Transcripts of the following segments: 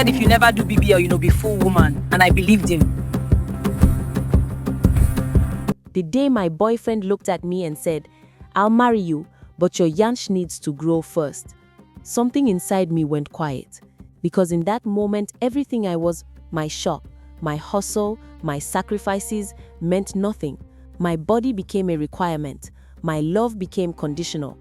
said if you never do BBL, be full woman. And I believed him. The day my boyfriend looked at me and said, "I'll marry you, but your yansh needs to grow first," something inside me went quiet. Because in that moment, everything I was, my shop, my hustle, my sacrifices, meant nothing. My body became a requirement. My love became conditional.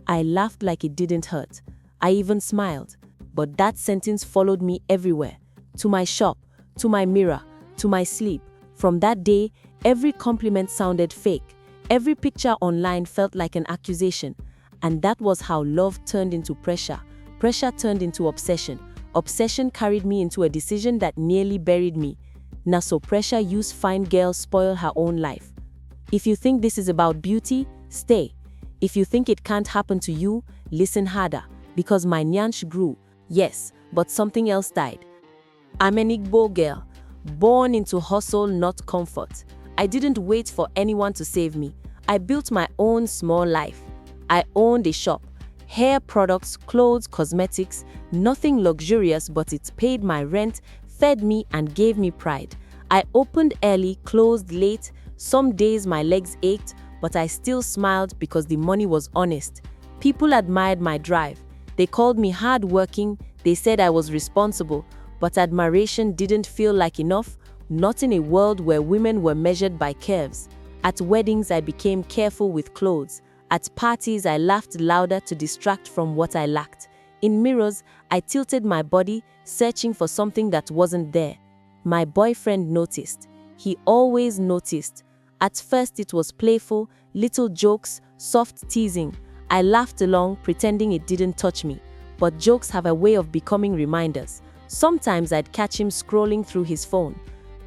I laughed like it didn't hurt. I even smiled. But that sentence followed me everywhere. To my shop, to my mirror, to my sleep. From that day, every compliment sounded fake. Every picture online felt like an accusation. And that was how love turned into pressure. Pressure turned into obsession. Obsession carried me into a decision that nearly buried me. Now so pressure used fine girls spoil her own life. If you think this is about beauty, stay. If you think it can't happen to you, listen harder. Because my nyansh grew, yes, but something else died. I'm an Igbo girl, born into hustle, not comfort. I didn't wait for anyone to save me. I built my own small life. I owned a shop. Hair products, clothes, cosmetics, nothing luxurious, but it paid my rent, fed me, and gave me pride. I opened early, closed late. Some days my legs ached, but I still smiled because the money was honest. People admired my drive. They called me hardworking. They said I was responsible, but admiration didn't feel like enough, not in a world where women were measured by curves. At weddings, I became careful with clothes. At parties, I laughed louder to distract from what I lacked. In mirrors, I tilted my body, searching for something that wasn't there. My boyfriend noticed. He always noticed. At first, it was playful, little jokes, soft teasing. I laughed along, pretending it didn't touch me. But jokes have a way of becoming reminders. Sometimes I'd catch him scrolling through his phone.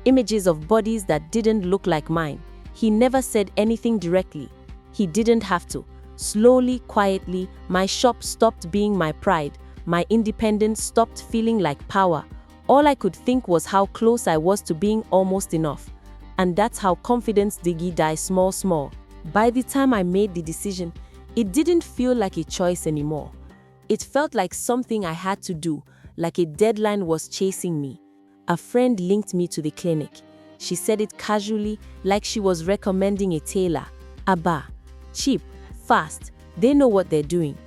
Images of bodies that didn't look like mine. He never said anything directly. He didn't have to. Slowly, quietly, my shop stopped being my pride. My independence stopped feeling like power. All I could think was how close I was to being almost enough. And that's how confidence diggy dies small. By the time I made the decision, it didn't feel like a choice anymore. It felt like something I had to do, like a deadline was chasing me. A friend linked me to the clinic. She said it casually, like she was recommending a tailor. Abba, cheap, fast, they know what they're doing.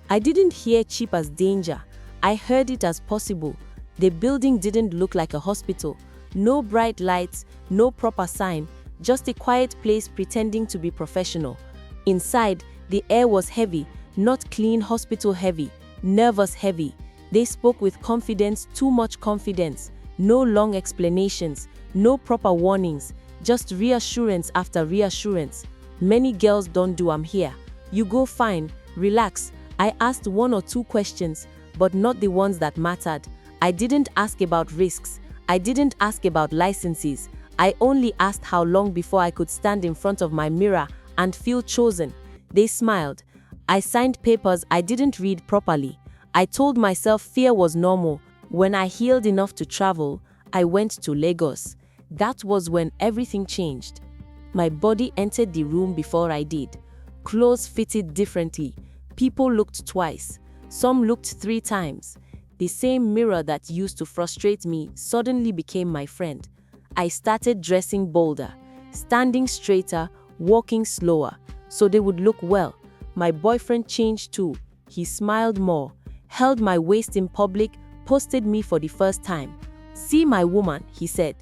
I didn't hear cheap as danger. I heard it as possible. The building didn't look like a hospital. No bright lights, no proper sign, just a quiet place pretending to be professional. Inside, the air was heavy, not clean hospital heavy, nervous heavy. They spoke with confidence, too much confidence. No long explanations, no proper warnings, just reassurance after reassurance. Many girls don't do "I'm here. You go fine, relax." I asked 1 or 2 questions, but not the ones that mattered. I didn't ask about risks. I didn't ask about licenses. I only asked how long before I could stand in front of my mirror and feel chosen. They smiled. I signed papers I didn't read properly. I told myself fear was normal. When I healed enough to travel, I went to Lagos. That was when everything changed. My body entered the room before I did. Clothes fitted differently. People looked twice. Some looked 3 times. The same mirror that used to frustrate me suddenly became my friend. I started dressing bolder, standing straighter, walking slower, so they would look well. My boyfriend changed too. He smiled more, held my waist in public, posted me for the first time. "See my woman," he said.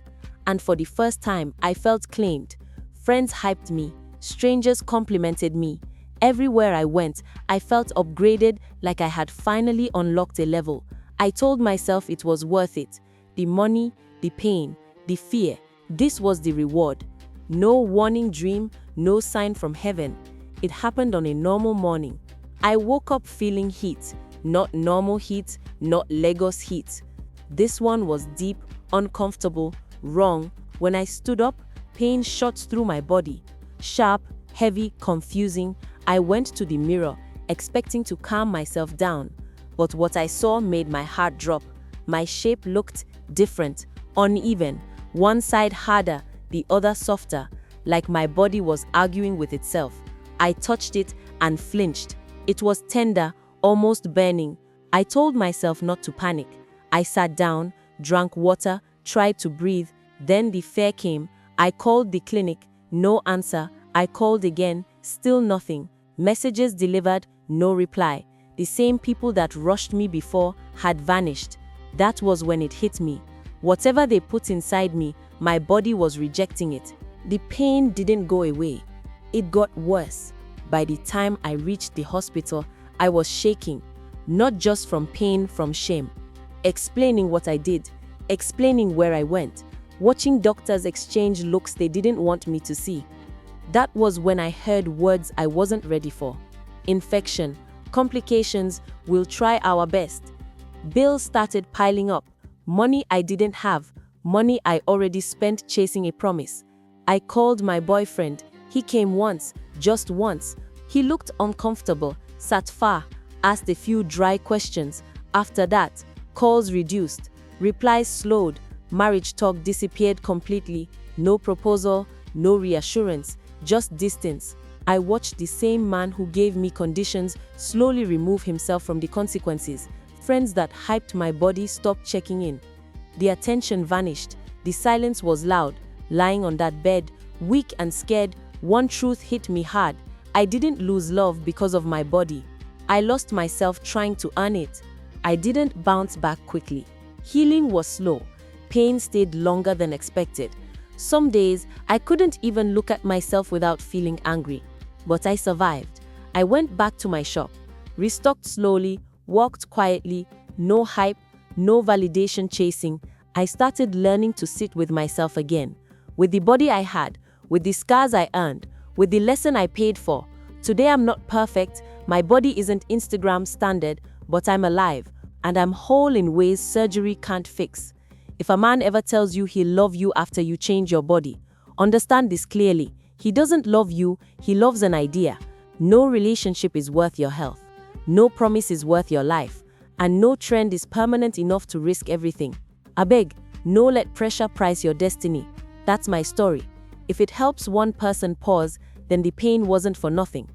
And for the first time, I felt claimed. Friends hyped me. Strangers complimented me. Everywhere I went, I felt upgraded, like I had finally unlocked a level. I told myself it was worth it. The money, the pain, the fear. This was the reward. No warning dream, no sign from heaven. It happened on a normal morning. I woke up feeling heat. Not normal heat, not Lagos heat. This one was deep, uncomfortable, wrong. When I stood up, pain shot through my body. Sharp, heavy, confusing. I went to the mirror, expecting to calm myself down. But what I saw made my heart drop. My shape looked different, uneven. One side harder, the other softer, like my body was arguing with itself. I touched it and flinched. It was tender, almost burning. I told myself not to panic. I sat down, drank water, tried to breathe. Then the fear came. I called the clinic, no answer. I called again, still nothing. Messages delivered, no reply. The same people that rushed me before had vanished. That was when it hit me. Whatever they put inside me, my body was rejecting it. The pain didn't go away. It got worse. By the time I reached the hospital, I was shaking, not just from pain, from shame. Explaining what I did, explaining where I went, watching doctors exchange looks they didn't want me to see. That was when I heard words I wasn't ready for. Infection, complications, we'll try our best. Bills started piling up. Money I didn't have, money I already spent chasing a promise. I called my boyfriend. He came once, just once. He looked uncomfortable, sat far, asked a few dry questions. After that, calls reduced, replies slowed, marriage talk disappeared completely. No proposal, no reassurance, just distance. I watched the same man who gave me conditions slowly remove himself from the consequences. Friends that hyped my body stopped checking in. The attention vanished. The silence was loud. Lying on that bed, weak and scared, one truth hit me hard. I didn't lose love because of my body. I lost myself trying to earn it. I didn't bounce back quickly. Healing was slow. Pain stayed longer than expected. Some days, I couldn't even look at myself without feeling angry. But I survived. I went back to my shop, restocked slowly, walked quietly, no hype, no validation chasing. I started learning to sit with myself again, with the body I had, with the scars I earned, with the lesson I paid for. Today I'm not perfect, my body isn't Instagram standard, but I'm alive, and I'm whole in ways surgery can't fix. If a man ever tells you he'll love you after you change your body, understand this clearly. He doesn't love you, he loves an idea. No relationship is worth your health. No promise is worth your life. And no trend is permanent enough to risk everything. Abeg, no let pressure price your destiny. That's my story. If it helps one person pause, then the pain wasn't for nothing.